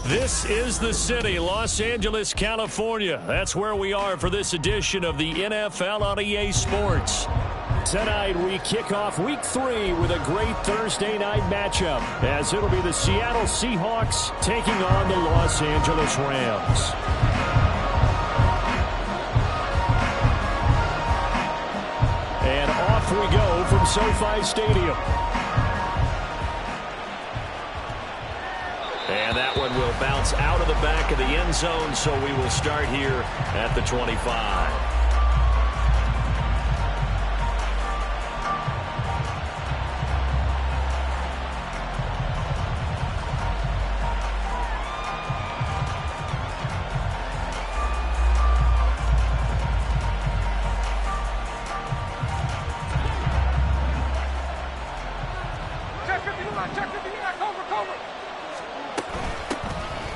This is the city, Los Angeles, California. That's where we are for this edition of the NFL on EA Sports. Tonight, we kick off Week 3 with a great Thursday night matchup, as it'll be the Seattle Seahawks taking on the Los Angeles Rams. And off we go from SoFi Stadium. And that one will bounce out of the back of the end zone, so we will start here at the 25.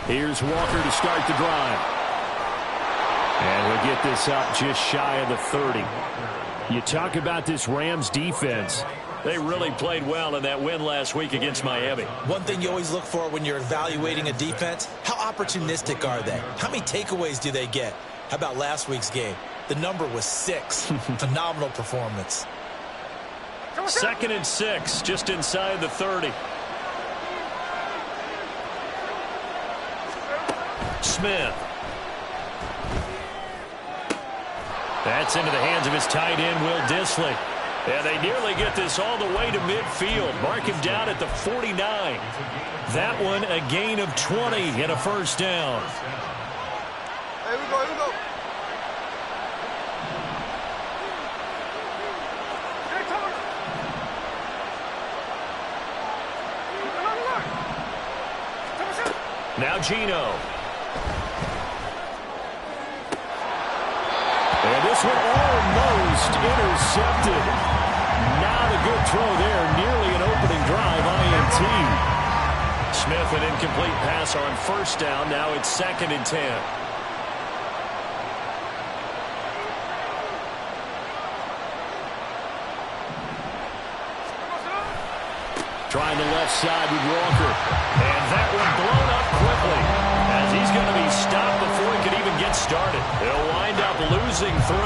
Here's Walker to start the drive. And we'll get this up just shy of the 30. You talk about this Rams defense. They really played well in that win last week against Miami. One thing you always look for when you're evaluating a defense, how opportunistic are they? How many takeaways do they get? How about last week's game? The number was 6. Phenomenal performance. 2nd and 6, just inside the 30. Smith. That's into the hands of his tight end, Will Dissly. And they nearly get this all the way to midfield. Mark him down at the 49. That one a gain of 20 and a first down. Here we go, here we go. Now Geno. And this one almost intercepted. Not a good throw there. Nearly an opening drive, INT. Smith, an incomplete pass on first down. Now it's 2nd and 10. Trying the left side with Walker. And that one blown up quickly, as he's going to be stopped before he can even get started. They'll wind up losing 3.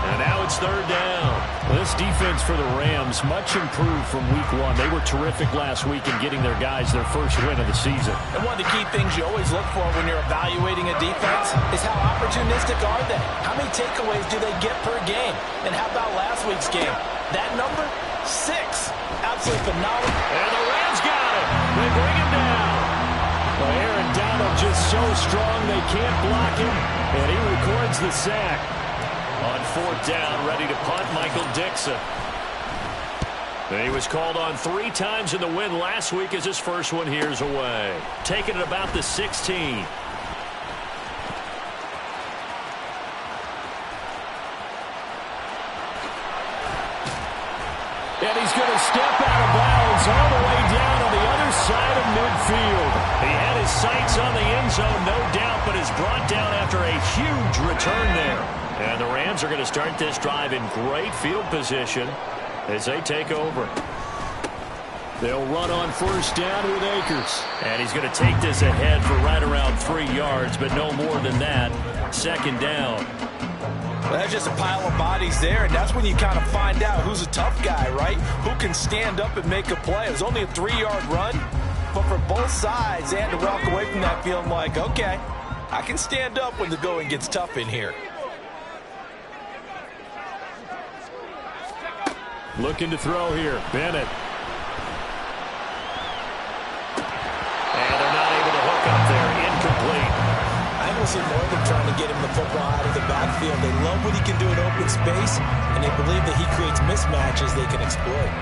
And now it's 3rd down. This defense for the Rams, much improved from Week 1. They were terrific last week in getting their guys their first win of the season. And one of the key things you always look for when you're evaluating a defense is how opportunistic are they? How many takeaways do they get per game? And how about last week's game? That number? 6. Absolutely phenomenal. And the Rams got it. They bring him down. Well, Aaron Donald just so strong they can't block him. And he records the sack. On 4th down, ready to punt, Michael Dickson. He was called on 3 times in the win last week as his first one here's away. Taking it about the 16. And he's going to step out of bounds all the way down on the other side of midfield. He had his sights on the end zone, no doubt, but is brought down after a huge return there. And the Rams are going to start this drive in great field position as they take over. They'll run on first down with Akers. And he's going to take this ahead for right around 3 yards, but no more than that. 2nd down. Well, that's just a pile of bodies there, and that's when you kind of find out who's a tough guy, right? Who can stand up and make a play. It was only a 3-yard run, but for both sides, they had to walk away from that feeling like, okay, I can stand up when the going gets tough in here. Looking to throw here, Bennett. And they're not able to hook up there, incomplete. I will see more of them trying to get him the football out of the backfield. They love what he can do in open space, and they believe that he creates mismatches they can exploit.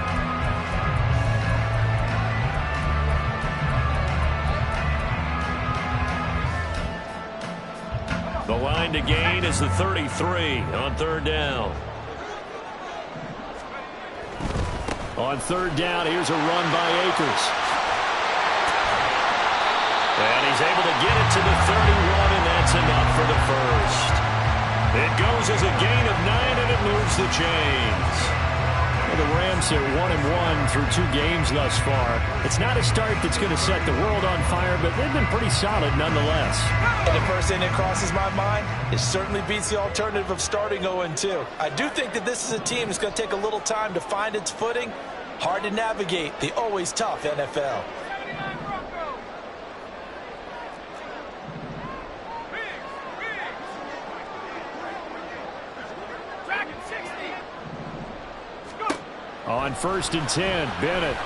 The line to gain is the 33 on 3rd down. On 3rd down, here's a run by Akers. And he's able to get it to the 31, and that's enough for the first. It goes as a gain of 9, and it moves the chains. The Rams are 1-1 through 2 games thus far. It's not a start that's going to set the world on fire, but they've been pretty solid nonetheless. And the first thing that crosses my mind, it certainly beats the alternative of starting 0-2. I do think that this is a team that's going to take a little time to find its footing. Hard to navigate the always tough NFL. On 1st and 10, Bennett.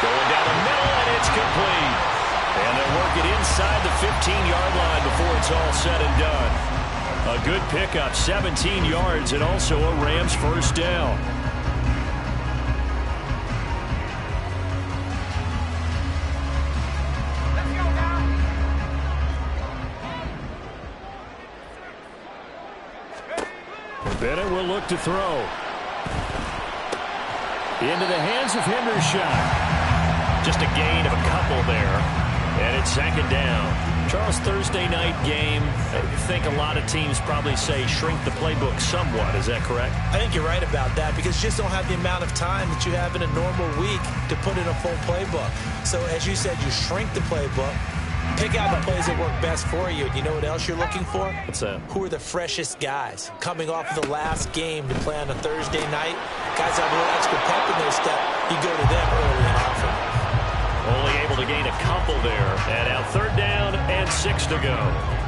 Going down the middle, and it's complete. And they'll work it inside the 15-yard line before it's all said and done. A good pickup, 17 yards, and also a Rams first down. Bennett will look to throw. Into the hands of Hendershot. Just a gain of a couple there. And it's 2nd down. Charles, Thursday night game, I think a lot of teams probably say shrink the playbook somewhat. Is that correct? I think you're right about that because you just don't have the amount of time that you have in a normal week to put in a full playbook. So as you said, you shrink the playbook. Pick out the plays that work best for you. You know what else you're looking for? What's that? Who are the freshest guys coming off of the last game to play on a Thursday night? Guys have a little extra pep in their step. You go to them early and often. Only able to gain a couple there. And now 3rd down and 6 to go.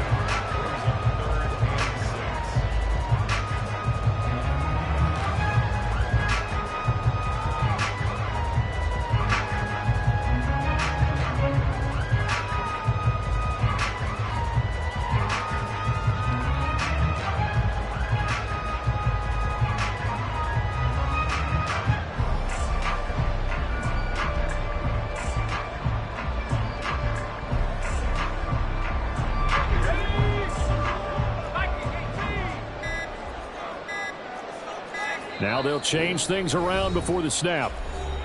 Now they'll change things around before the snap.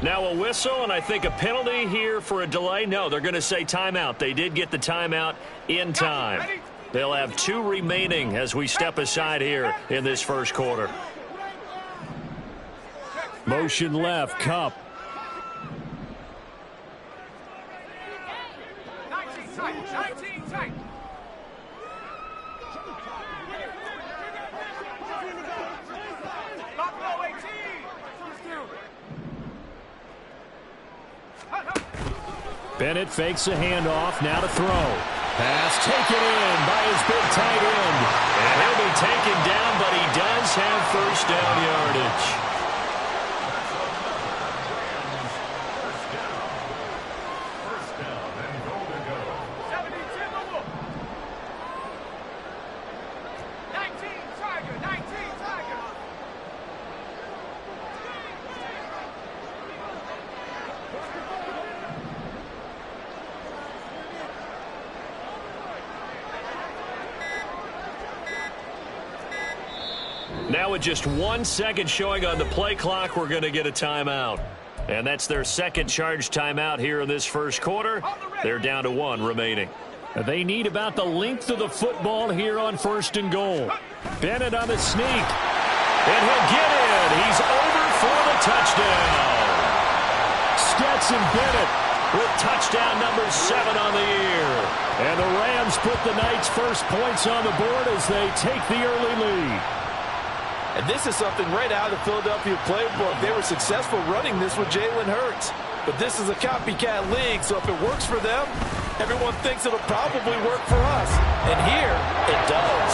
Now a whistle, and I think a penalty here for a delay. No, they're going to say timeout. They did get the timeout in time. They'll have 2 remaining as we step aside here in this first quarter. Motion left, Kupp. Bennett fakes a handoff, now to throw. Pass taken in by his big tight end. And he'll be taken down, but he does have first down yardage. Now with just 1 second showing on the play clock, we're going to get a timeout. And that's their second charge timeout here in this first quarter. They're down to 1 remaining. They need about the length of the football here on 1st and goal. Bennett on the sneak. And he'll get in. He's over for the touchdown. Stetson Bennett with touchdown number 7 on the year. And the Rams put the Knights' first points on the board as they take the early lead. And this is something right out of the Philadelphia playbook. They were successful running this with Jalen Hurts. But this is a copycat league, so if it works for them, everyone thinks it'll probably work for us. And here, it does.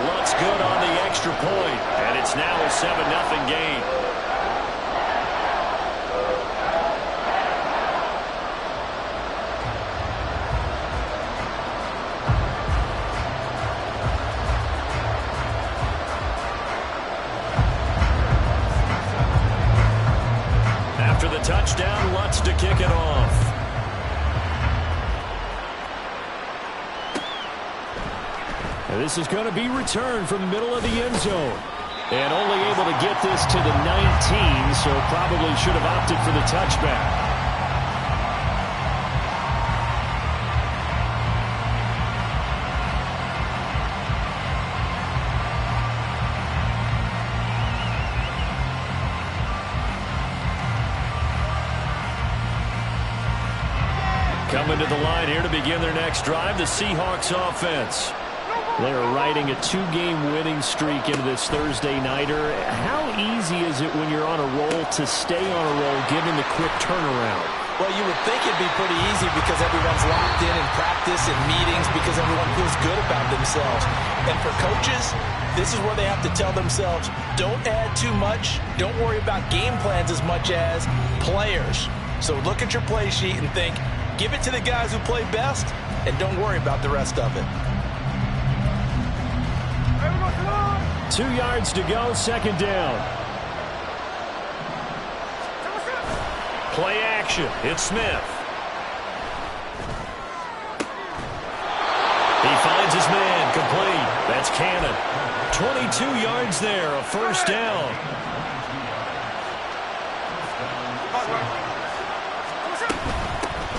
Looks good on the extra point, and it's now a 7-0 game. After the touchdown, Lutz to kick it off. And this is going to be returned from the middle of the end zone. And only able to get this to the 19, so probably should have opted for the touchback. Coming to the line here to begin their next drive, the Seahawks offense. They are riding a 2-game winning streak into this Thursday nighter. How easy is it when you're on a roll to stay on a roll given the quick turnaround? Well, you would think it'd be pretty easy because everyone's locked in practice and meetings because everyone feels good about themselves. And for coaches, this is where they have to tell themselves, don't add too much. Don't worry about game plans as much as players. So look at your play sheet and think, give it to the guys who play best, and don't worry about the rest of it. 2 yards to go, second down. Play action. It's Smith. He finds his man, complete. That's Cannon. 22 yards there, a first down.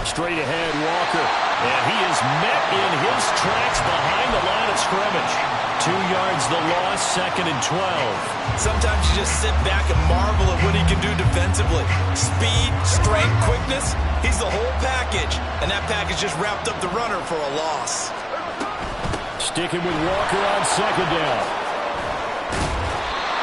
Straight ahead, Walker. And he is met in his tracks behind the line of scrimmage. 2 yards the loss, second and 12. Sometimes you just sit back and marvel at what he can do defensively. Speed, strength, quickness, he's the whole package. And that package just wrapped up the runner for a loss. Sticking with Walker on second down.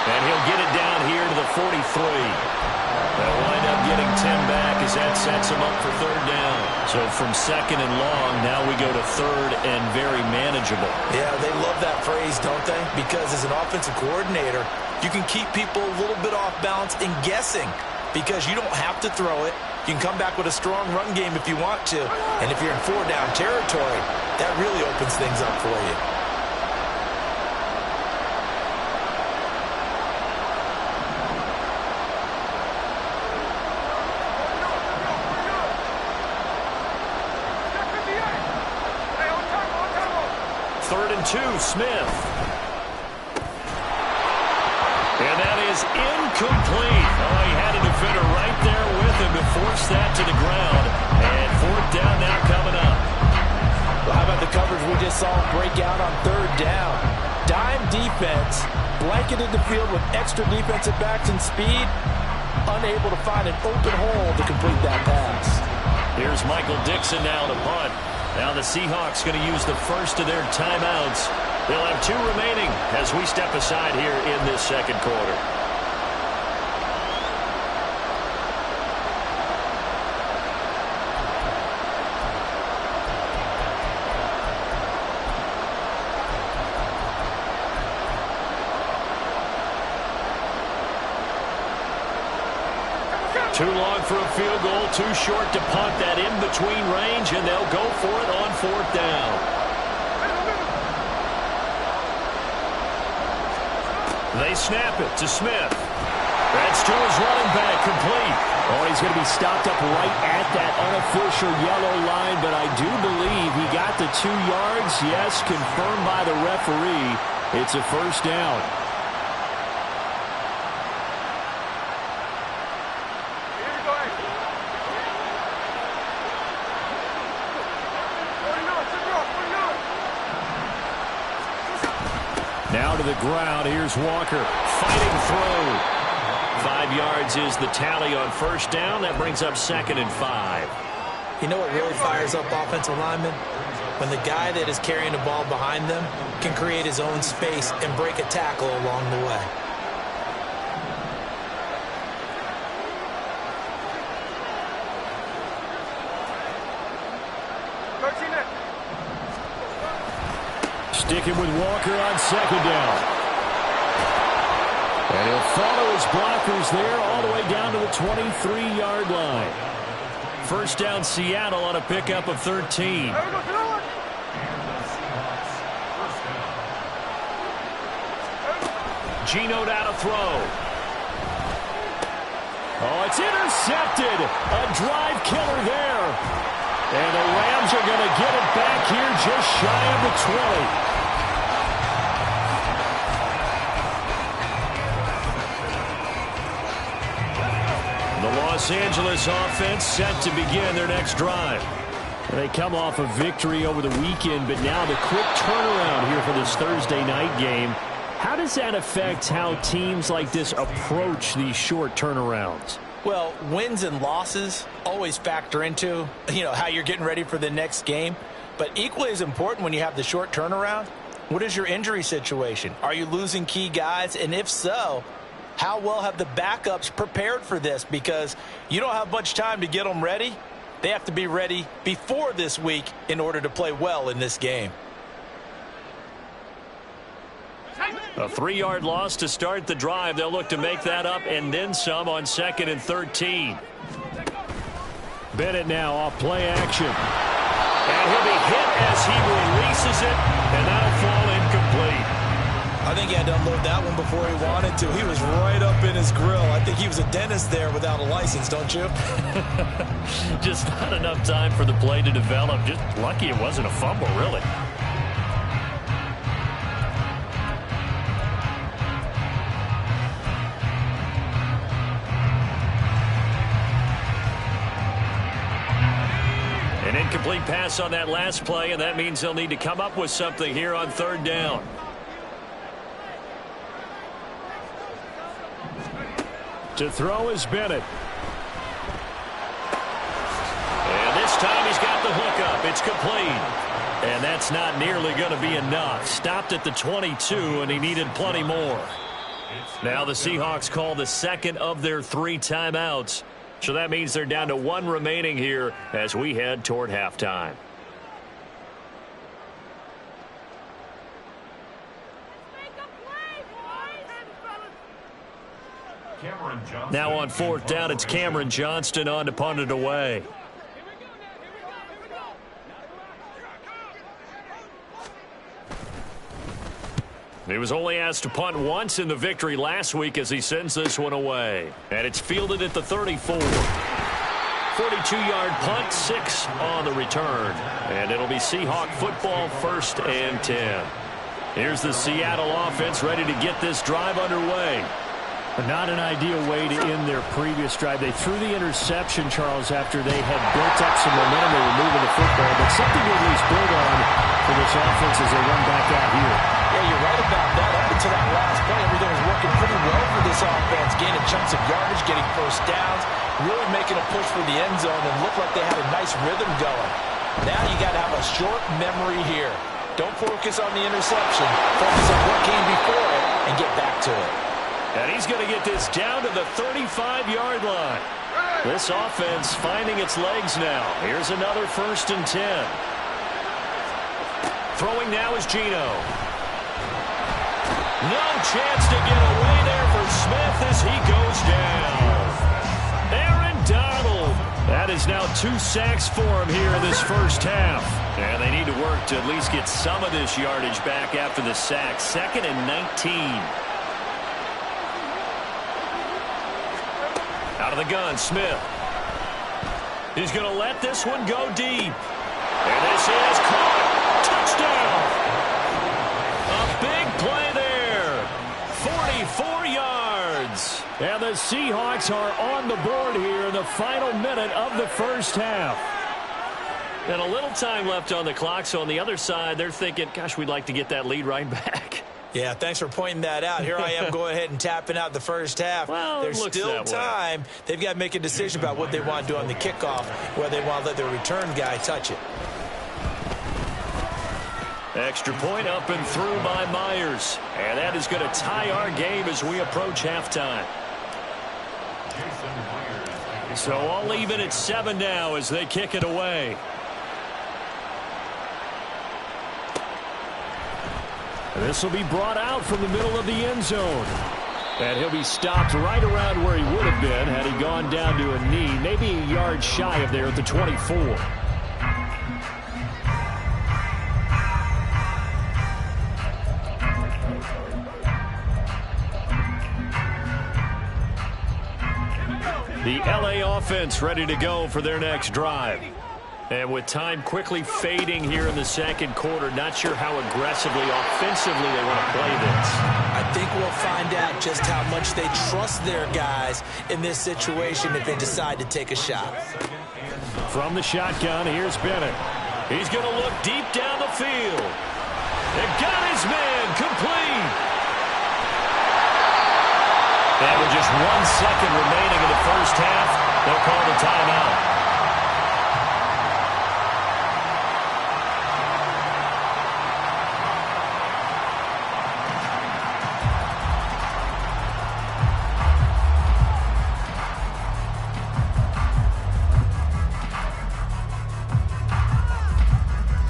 And he'll get it down here to the 43. They'll wind up getting 10 back as that sets him up for third down. So from second and long, now we go to third and very manageable. Yeah, they love that phrase, don't they? Because as an offensive coordinator, you can keep people a little bit off balance and guessing because you don't have to throw it. You can come back with a strong run game if you want to. And if you're in 4-down territory, that really opens things up for you. Third and 2, Smith. And that is incomplete. Oh, he had a defender right there with him to force that to the ground. And fourth down now coming up. Well, how about the coverage we just saw break out on third down? Dime defense, blanketed the field with extra defensive backs and speed, unable to find an open hole to complete that pass. Here's Michael Dixon now to punt. Now the Seahawks going to use the first of their timeouts. They'll have 2 remaining as we step aside here in this second quarter. Too long for a field goal, too short to punt that in-between range, and they'll go for it on fourth down. They snap it to Smith. That's to his running back, complete. Oh, he's going to be stopped up right at that unofficial yellow line, but I do believe he got the 2 yards. Yes, confirmed by the referee. It's a first down. Now to the ground. Here's Walker fighting through. 5 yards is the tally on first down. That brings up second and 5. You know what really fires up offensive linemen? When the guy that is carrying the ball behind them can create his own space and break a tackle along the way. Sticking with Walker on second down. And he'll follow his blockers there all the way down to the 23-yard line. First down, Seattle on a pickup of 13. Geno now to throw. Oh, it's intercepted. A drive killer there. And the Rams are going to get it back here just shy of the 20. The Los Angeles offense set to begin their next drive. They come off a victory over the weekend, but now the quick turnaround here for this Thursday night game. How does that affect how teams like this approach these short turnarounds? Well, wins and losses always factor into, how you're getting ready for the next game. But equally as important when you have the short turnaround, what is your injury situation? Are you losing key guys? And if so, how well have the backups prepared for this? Because you don't have much time to get them ready. They have to be ready before this week in order to play well in this game. A 3-yard loss to start the drive. They'll look to make that up and then some on 2nd and 13. Bennett now off play action. And he'll be hit as he releases it, and that'll fall incomplete. I think he had to unload that one before he wanted to. He was right up in his grill. I think he was a dentist there without a license, don't you? Just not enough time for the play to develop. Just lucky it wasn't a fumble, really. An incomplete pass on that last play, and that means they'll need to come up with something here on 3rd down. To throw is Bennett. And this time he's got the hook up. It's complete. And that's not nearly going to be enough. Stopped at the 22, and he needed plenty more. Now the Seahawks call the 2nd of their 3 timeouts. So that means they're down to 1 remaining here as we head toward halftime. Now on 4th down, it's Cameron Johnston on to punt it away. He was only asked to punt once in the victory last week as he sends this one away. And it's fielded at the 34. 42-yard punt, 6 on the return. And it'll be Seahawk football, 1st and 10. Here's the Seattle offense ready to get this drive underway. Not an ideal way to end their previous drive. They threw the interception, Charles, after they had built up some momentum. They were moving the football, but something to at least build on for this offense as they run back out here. Yeah, you're right about that. Up until that last play, everything was working pretty well for this offense, gaining chunks of yardage, getting first downs, really making a push for the end zone, and looked like they had a nice rhythm going. Now you got to have a short memory here. Don't focus on the interception. Focus on what came before it and get back to it. And he's going to get this down to the 35-yard line. This offense finding its legs now. Here's another 1st and 10. Throwing now is Geno. No chance to get away there for Smith as he goes down. Aaron Donald. That is now 2 sacks for him here in this first half. And they need to work to at least get some of this yardage back after the sack. 2nd and 19. Out of the gun, Smith. He's going to let this one go deep. And this is caught. Touchdown. A big play there. 44 yards. And the Seahawks are on the board here in the final minute of the first half. And a little time left on the clock, so on the other side, they're thinking, gosh, we'd like to get that lead right back. Yeah, thanks for pointing that out. Here I am going ahead and tapping out the first half. Well, there's still time. They've got to make a decision about what they want to do on the kickoff, whether they want to let their return guy touch it. Extra point up and through by Myers. And that is going to tie our game as we approach halftime. So all even at 7 now as they kick it away. This will be brought out from the middle of the end zone. And he'll be stopped right around where he would have been had he gone down to a knee, maybe a yard shy of there at the 24. The LA offense ready to go for their next drive. And with time quickly fading here in the second quarter, not sure how aggressively, offensively they want to play this. I think we'll find out just how much they trust their guys in this situation if they decide to take a shot. From the shotgun, here's Bennett. He's going to look deep down the field. They got his man complete. And with just 1 second remaining in the first half, they'll call the timeout.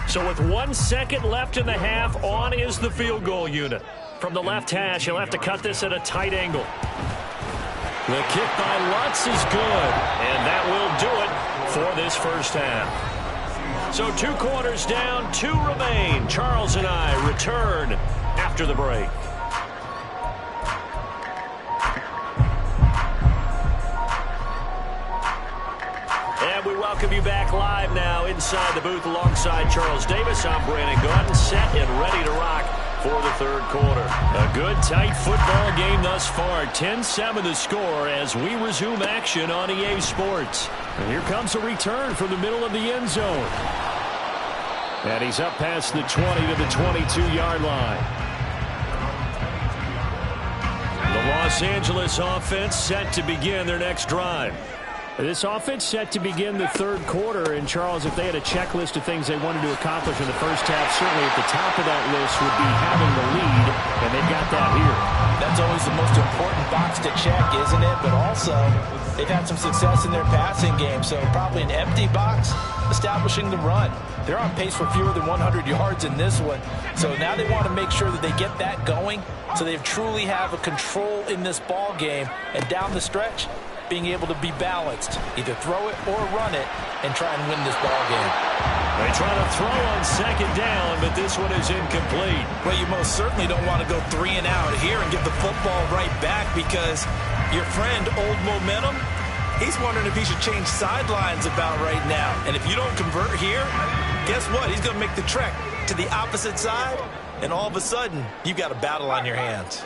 So with 1 second left in the half, on is the field goal unit. From the left hash, he'll have to cut this at a tight angle. The kick by Lutz is good, and that will do it for this first half. So 2 quarters down, 2 remain. Charles and I return after the break. And we welcome you back live now inside the booth alongside Charles Davis. I'm Brandon Gaudin, set and ready to rock for the third quarter. A good, tight football game thus far. 10-7 the score as we resume action on EA Sports. And here comes a return from the middle of the end zone. And he's up past the 20 to the 22-yard line. The Los Angeles offense set to begin their next drive. This offense set to begin the third quarter. And, Charles, if they had a checklist of things they wanted to accomplish in the first half, certainly at the top of that list would be having the lead, and they've got that here. That's always the most important box to check, isn't it? But also, they've had some success in their passing game, so probably an empty box establishing the run. They're on pace for fewer than 100 yards in this one, so now they want to make sure that they get that going so they truly have a control in this ball game, and down the stretch, being able to be balanced, either throw it or run it, and try and win this ball game. They try to throw on second down, but this one is incomplete. Well, you most certainly don't want to go 3 and out here and give the football right back, because your friend, Old Momentum, he's wondering if he should change sidelines about right now. And if you don't convert here, guess what? He's going to make the trek to the opposite side, and all of a sudden, you've got a battle on your hands.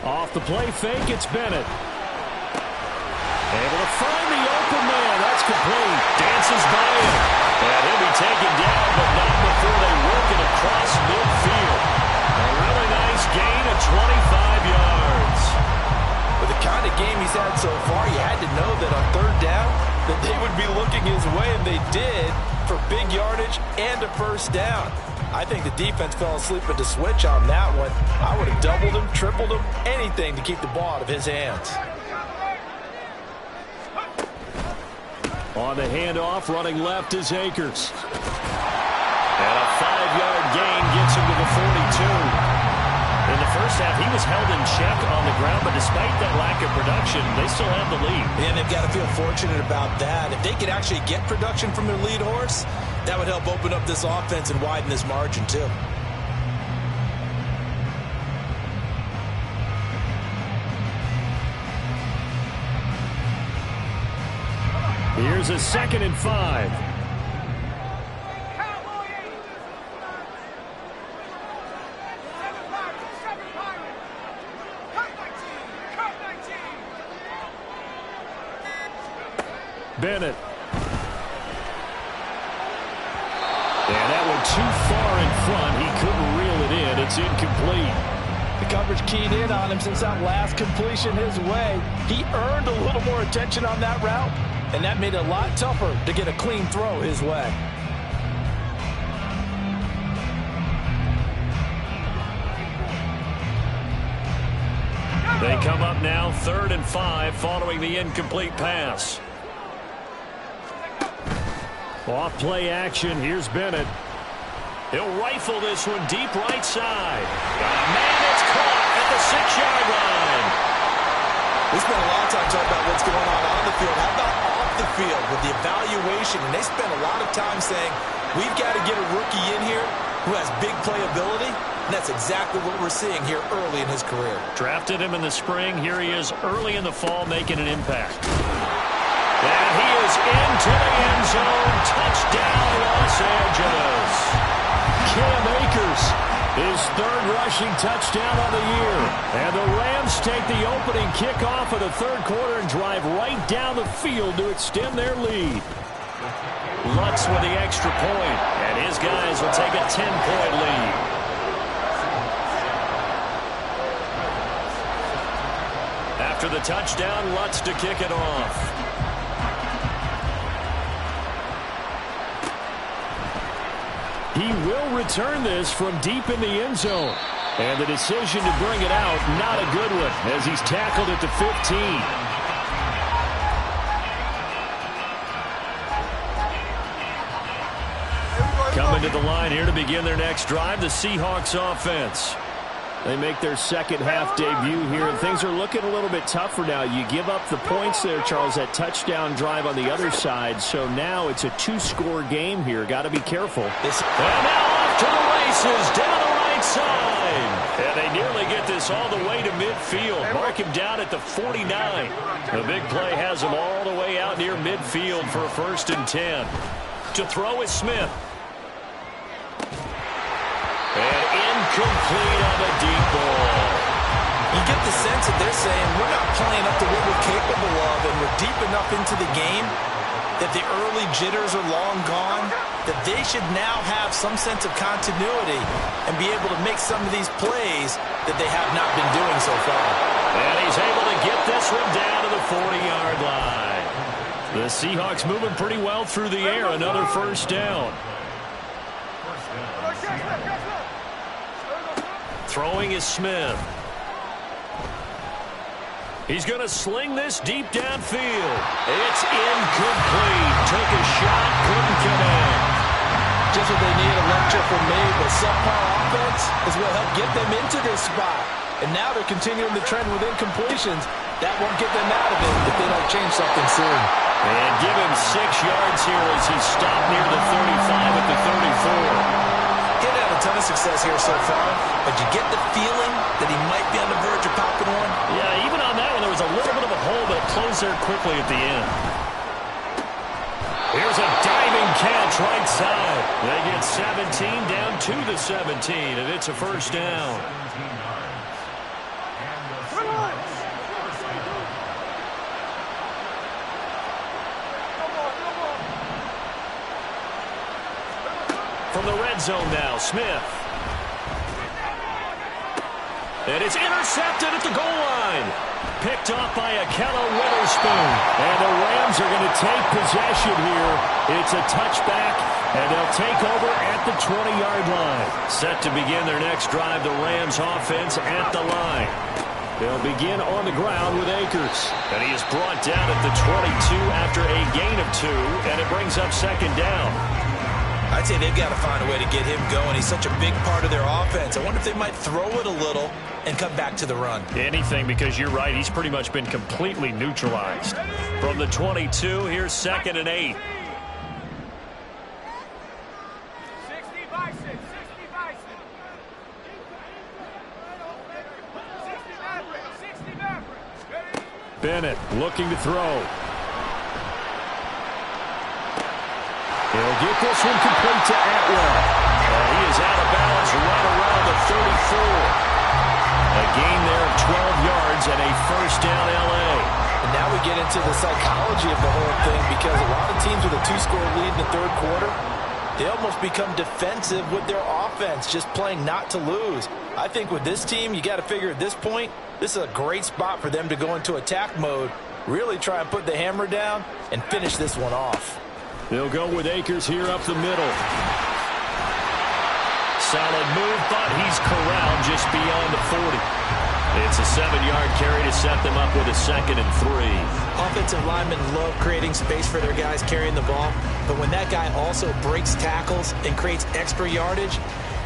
Off the play fake, it's Bennett. Able to find the open man. That's complete. Dances by him. And he'll be taken down, but not before they work it across midfield. A really nice gain of 25 yards. With the kind of game he's had so far, you had to know that on third down that they would be looking his way, and they did, for big yardage and a first down. I think the defense fell asleep at the switch on that one. I would have doubled him, tripled him, anything to keep the ball out of his hands. On the handoff, running left is Akers. And a 5-yard gain gets him to the 42. In the first half, he was held in check on the ground, but despite that lack of production, they still have the lead. And they've got to feel fortunate about that. If they could actually get production from their lead horse, that would help open up this offense and widen this margin, too. Here's a 2nd and 5. Bennett. And that went too far in front. He couldn't reel it in. It's incomplete. The coverage keyed in on him since that last completion his way. He earned a little more attention on that route, and that made it a lot tougher to get a clean throw his way. They come up now 3rd and 5 following the incomplete pass. Off play action. Here's Bennett. He'll rifle this one deep right side. Man, it's caught at the 6-yard line. We spent a lot of time talking about what's going on the field. How about off the field with the evaluation? And they spent a lot of time saying, we've got to get a rookie in here who has big playability. And that's exactly what we're seeing here early in his career. Drafted him in the spring. Here he is early in the fall making an impact. And he is into the end zone. Touchdown, Los Angeles. Cam Akers, his 3rd rushing touchdown of the year. And the Rams Seahawks take the opening kickoff of the third quarter and drive right down the field to extend their lead. Lutz with the extra point, and his guys will take a 10-point lead. After the touchdown, Lutz to kick it off. He will return this from deep in the end zone. And the decision to bring it out, not a good one, as he's tackled at the 15. Coming to the line here to begin their next drive, the Seahawks offense. They make their second half debut here, and things are looking a little bit tougher now. You give up the points there, Charles, that touchdown drive on the other side. So now it's a two-score game here. Got to be careful. And now off to the races, down the right side. And they nearly get this all the way to midfield. Mark him down at the 49. The big play has him all the way out near midfield for a 1st and 10. To throw is Smith. And incomplete on the deep ball. You get the sense that they're saying we're not playing up to what we're capable of, and we're deep enough into the game that the early jitters are long gone, that they should now have some sense of continuity and be able to make some of these plays that they have not been doing so far. And he's able to get this one down to the 40-yard line. The Seahawks moving pretty well through the air. Another 1st down. Throwing is Smith. He's going to sling this deep downfield. It's incomplete. Took a shot, couldn't connect. Just what they need, a lecture from me, but subpar offense is what helped get them into this spot. And now they're continuing the trend with incompletions. That won't get them out of it if they don't change something soon. And give him 6 yards here as he stopped near the 35 at the 34. He's had a ton of success here so far, but you get the feeling that he might be on the verge of popping one. Yeah, even on that one, there was a little bit of a hole, but it closed there quickly at the end. Here's a diving catch right side. They get 17 down to the 17, and it's a 1st down. From the red zone now, Smith. And it's intercepted at the goal line. Picked off by Ahkello Witherspoon. And the Rams are going to take possession here. It's a touchback, and they'll take over at the 20-yard line. Set to begin their next drive, the Rams offense at the line. They'll begin on the ground with Akers. And he is brought down at the 22 after a gain of 2, and it brings up 2nd down. I'd say they've got to find a way to get him going. He's such a big part of their offense. I wonder if they might throw it a little and come back to the run. Anything, because you're right. He's pretty much been completely neutralized. From the 22, here's 2nd and 8. Bennett looking to throw. He'll get this one complete to Atwell. He is out of bounds right around the 34. A gain there of 12 yards and a 1st down L.A. And now we get into the psychology of the whole thing, because a lot of teams with a 2-score lead in the 3rd quarter, they almost become defensive with their offense, just playing not to lose. I think with this team, you got to figure at this point, this is a great spot for them to go into attack mode, really try and put the hammer down and finish this one off. They'll go with Akers here up the middle. Solid move, but he's corralled just beyond the 40. It's a 7-yard carry to set them up with a 2nd and 3. Offensive linemen love creating space for their guys carrying the ball, but when that guy also breaks tackles and creates extra yardage,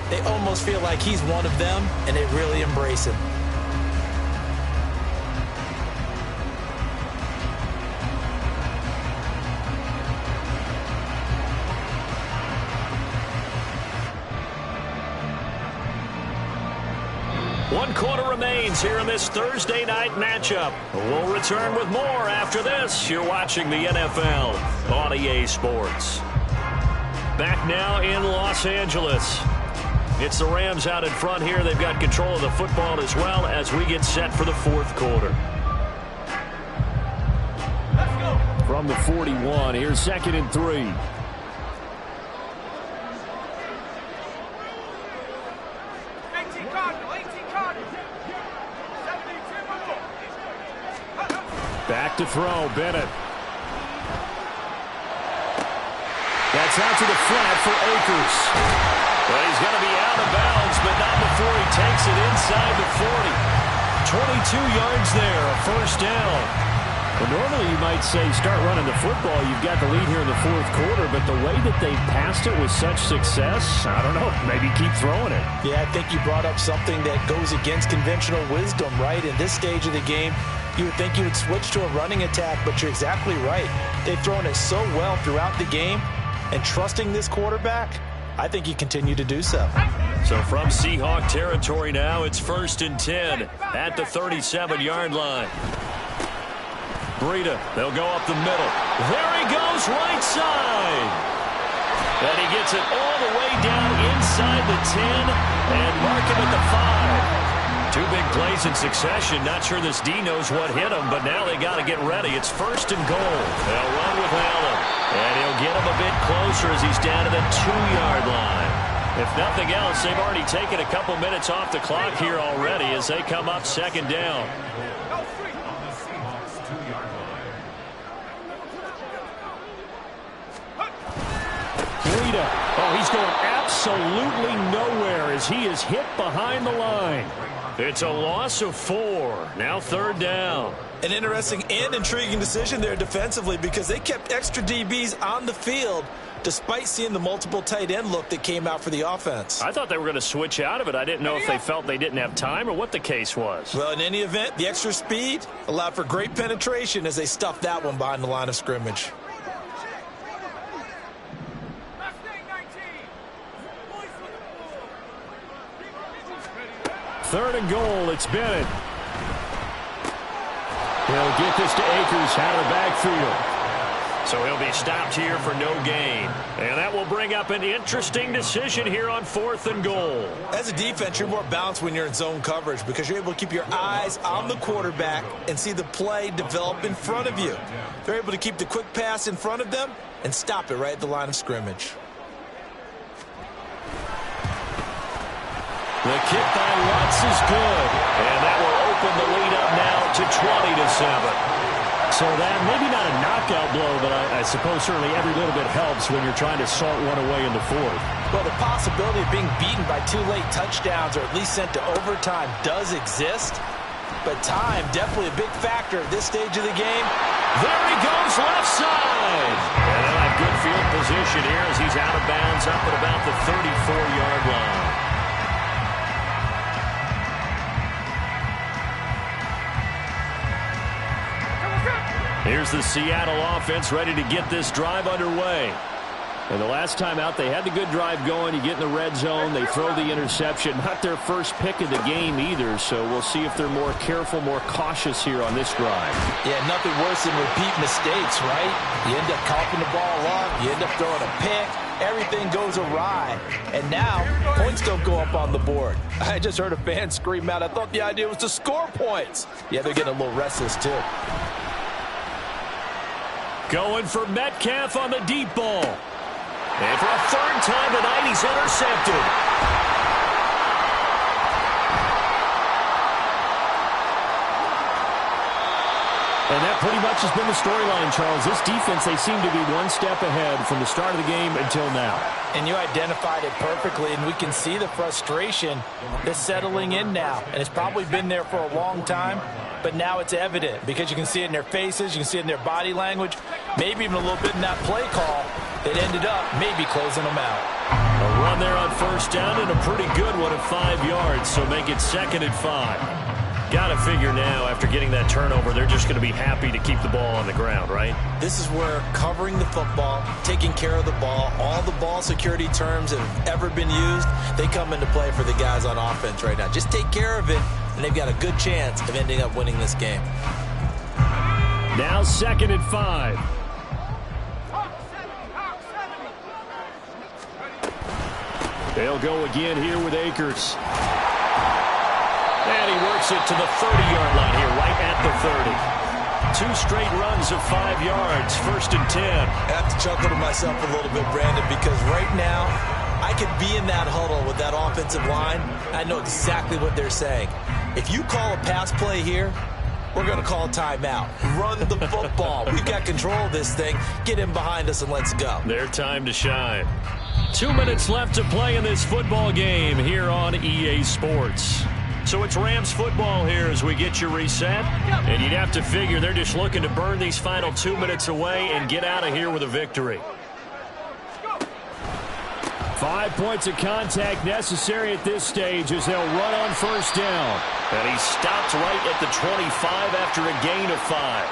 they almost feel like he's one of them, and they really embrace him. One quarter remains here in this Thursday night matchup. We'll return with more after this. You're watching the NFL on EA Sports. Back now in Los Angeles. It's the Rams out in front here. They've got control of the football as well as we get set for the fourth quarter. From the 41, here's 2nd and 3. 18 Cardinals. Back to throw, Bennett. That's out to the flat for Akers. But he's going to be out of bounds, but not before he takes it inside the 40. 22 yards there, a first down. Well, normally you might say start running the football. You've got the lead here in the fourth quarter, but the way that they passed it with such success, I don't know, maybe keep throwing it. Yeah, I think you brought up something that goes against conventional wisdom, right? In this stage of the game, you would think you would switch to a running attack, but you're exactly right. They've thrown it so well throughout the game, and trusting this quarterback, I think you continue to do so. So from Seahawk territory now, it's 1st and 10 at the 37-yard line. Breida, they'll go up the middle. There he goes, right side. And he gets it all the way down inside the 10 and mark him at the 5. 2 big plays in succession. Not sure this D knows what hit him, but now they got to get ready. It's 1st and goal. They'll run with Allen. And he'll get him a bit closer as he's down to the 2-yard line. If nothing else, they've already taken a couple minutes off the clock here already as they come up 2nd down. Breida. Oh, he's going absolutely nowhere as he is hit behind the line. It's a loss of 4. Now 3rd down. An interesting and intriguing decision there defensively because they kept extra DBs on the field despite seeing the multiple tight end look that came out for the offense. I thought they were going to switch out of it. I didn't know if they felt they didn't have time or what the case was. Well, in any event, the extra speed allowed for great penetration as they stuffed that one behind the line of scrimmage. 3rd and goal, it's Bennett. He'll get this to Akers out of the backfield. So he'll be stopped here for no gain. And that will bring up an interesting decision here on 4th and goal. As a defense, you're more balanced when you're in zone coverage because you're able to keep your eyes on the quarterback and see the play develop in front of you. They're able to keep the quick pass in front of them and stop it right at the line of scrimmage. The kick by Lutz is good. And that will open the lead up now to 20-7. So that, maybe not a knockout blow, but I suppose certainly every little bit helps when you're trying to salt one away in the 4th. Well, the possibility of being beaten by 2 late touchdowns or at least sent to overtime does exist. But time, definitely a big factor at this stage of the game. There he goes, left side. And they'll have good field position here as he's out of bounds up at about the 34-yard line. Here's the Seattle offense ready to get this drive underway. And the last time out, they had the good drive going. You get in the red zone, they throw the interception. Not their first pick of the game either, so we'll see if they're more careful, more cautious here on this drive. Yeah, nothing worse than repeat mistakes, right? You end up coughing the ball up, you end up throwing a pick, everything goes awry. And now, points don't go up on the board. I just heard a fan scream out, I thought the idea was to score points. Yeah, they're getting a little restless too. Going for Metcalf on the deep ball. And for a 3rd time tonight, he's intercepted. And that pretty much has been the storyline, Charles. This defense, they seem to be one step ahead from the start of the game until now. And you identified it perfectly, and we can see the frustration that's settling in now. And it's probably been there for a long time, but now it's evident because you can see it in their faces, you can see it in their body language, maybe even a little bit in that play call that ended up maybe closing them out. A run there on 1st down and a pretty good one at 5 yards, so make it 2nd and 5. Got to figure now, after getting that turnover, they're just going to be happy to keep the ball on the ground, right? This is where covering the football, taking care of the ball, all the ball security terms that have ever been used, they come into play for the guys on offense right now. Just take care of it, and they've got a good chance of ending up winning this game. Now 2nd and 5. They'll go again here with Akers. And he works it to the 30-yard line here, right at the 30. 2 straight runs of 5 yards, 1st and 10. I have to chuckle to myself a little bit, Brandon, because right now I could be in that huddle with that offensive line. I know exactly what they're saying. If you call a pass play here, we're going to call a timeout. Run the football. We've got control of this thing. Get in behind us and let's go. Their time to shine. 2 minutes left to play in this football game here on EA Sports. So it's Rams football here as we get you reset. And you'd have to figure they're just looking to burn these final 2 minutes away and get out of here with a victory. 5 points of contact necessary at this stage as they'll run on 1st down. And he stopped right at the 25 after a gain of 5.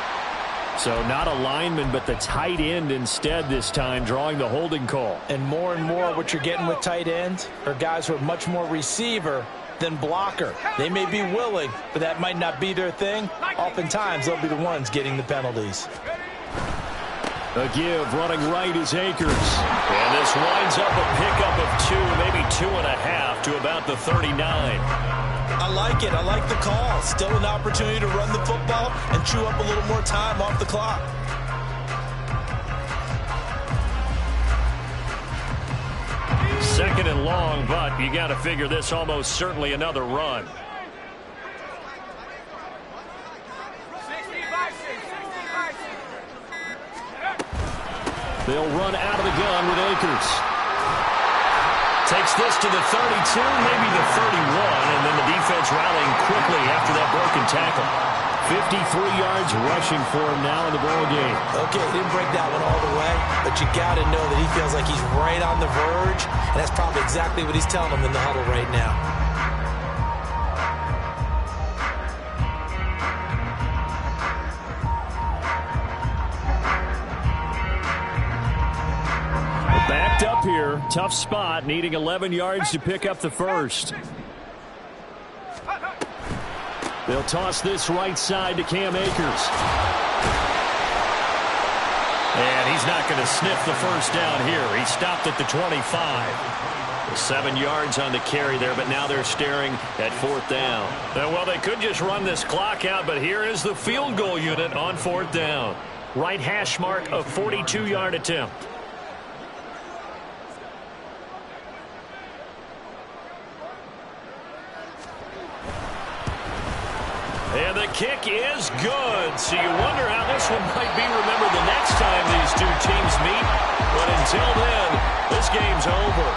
So not a lineman, but the tight end instead this time, drawing the holding call. And more what you're getting with tight ends are guys who are much more receiver than blocker. They may be willing, but that might not be their thing. Oftentimes, they'll be the ones getting the penalties. A give running right is Akers. And this winds up a pickup of 2, maybe 2.5 to about the 39. I like it. I like the call. Still an opportunity to run the football and chew up a little more time off the clock. Second and long, but you got to figure this almost certainly another run. They'll run out of the gun with Akers. Takes this to the 32, maybe the 31, and then the defense rallying quickly after that broken tackle. 53 yards rushing for him now in the ball game. Okay, didn't break that one all the way, but you got to know that he feels like he's right on the verge, and that's probably exactly what he's telling him in the huddle right now. Backed up here, tough spot, needing 11 yards to pick up the first. They'll toss this right side to Cam Akers. And he's not going to sniff the first down here. He stopped at the 25. 7 yards on the carry there, but now they're staring at 4th down. Well, they could just run this clock out, but here is the field goal unit on 4th down. Right hash mark, a 42-yard attempt. And the kick is good. So you wonder how this one might be remembered the next time these two teams meet. But until then, this game's over.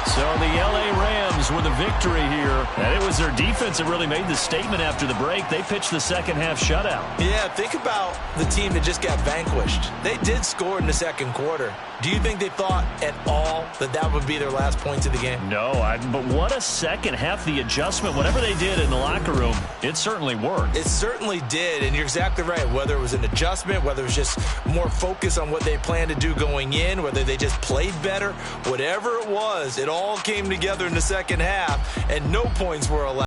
So the L.A. Rams with a victory here. And it was their defense that really made the statement after the break. They pitched the second half shutout. Yeah, think about the team that just got vanquished. They did score in the second quarter. Do you think they thought at all that that would be their last points of the game? No, but what a second half. The adjustment, whatever they did in the locker room, it certainly worked. It certainly did, and you're exactly right. Whether it was an adjustment, whether it was just more focus on what they planned to do going in, whether they just played better, whatever it was, it all came together in the second half, and no points were allowed.